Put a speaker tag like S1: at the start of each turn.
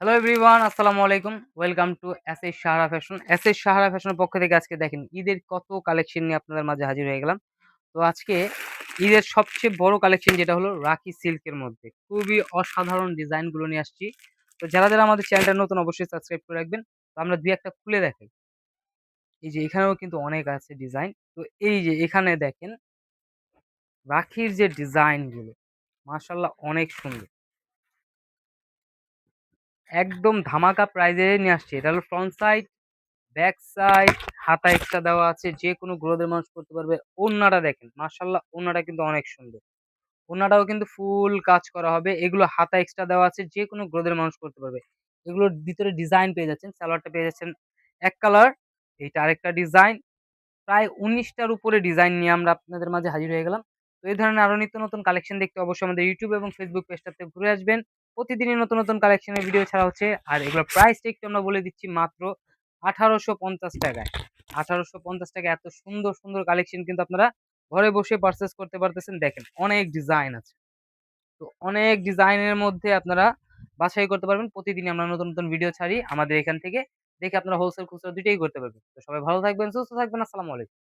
S1: Hello everyone, আসসালামু আলাইকুম। Welcome to SS Sahara fashion. SS Sahara ফ্যাশনের পক্ষ থেকে আজকে দেখেন ঈদের কত কালেকশন নিয়ে আপনাদের মাঝে হাজির হয়ে গেলাম। তো আজকে ঈদের সবচেয়ে বড় কালেকশন যেটা হলো রাখি সিল্কের মধ্যে খুবই অসাধারণ ডিজাইন গুলো নিয়ে আসছি। তো যারা আমাদের চ্যানেলটা নতুন অবশ্যই সাবস্ক্রাইব করে রাখবেন। তো আমরা ২-১ টা খুলে দেখাই। এই যে এখানেও কিন্তু অনেক আছে ডিজাইন। তো এই যে এখানে দেখেন রাখির যে ডিজাইন গুলো মাশাআল্লাহ অনেক সুন্দর। একদম ধামাকা প্রাইজে নিয়ে আসছি। এটা হলো ফ্রন্ট সাইড, ব্যাক সাইড, হাতা এক্সট্রা দেওয়া আছে। যেকোনো গ্রোদের মানুষ করতে পারবে। ওড়নাটা দেখেন, মাশাআল্লাহ ওড়নাটা কিন্তু অনেক সুন্দর। ওড়নাটাও কিন্তু ফুল কাজ করা হবে। এগুলো হাতা এক্সট্রা দেওয়া আছে। যেকোনো গ্রোদের মানুষ করতে পারবে। এগুলোর ভিতরে ডিজাইন পেয়ে যাচ্ছেন। সালোয়ারটা পেয়ে যাচ্ছেন এক কালার। এইটা আরেকটা ডিজাইন। প্রায় ১৯ টার উপরে ডিজাইন নিয়ে আমরা আপনাদের মাঝে হাজির হয়ে গেলাম। তো এই ধরনের আরো নিত্য নতুন কালেকশন দেখতে অবশ্যই আমাদের YouTube এবং Facebook পেজটাতে ঘুরে আসবেন। প্রতিদিনই নতুন কালেকশনের ভিডিও ছাড়া হচ্ছে। আর এগুলোর প্রাইসটা একটু আমরা বলে দিচ্ছি মাত্র ৳১৮৫০ টাকায়। ৳১৮৫০ টাকায় এত সুন্দর কালেকশন কিন্তু আপনারা ঘরে বসে পারচেজ করতে পারতেছেন। দেখেন অনেক ডিজাইন আছে। তো অনেক ডিজাইনের মধ্যে আপনারা বাছাই করতে পারবেন। প্রতিদিনই আমরা নতুন ভিডিও ছাড়ি আমাদের এখান থেকে। দেখে আপনারা হোলসেল খুচরা ২ টাই করতে পারবেন। তো সবাই ভালো থাকবেন, সুস্থ থাকবেন। আসসালামু আলাইকুম।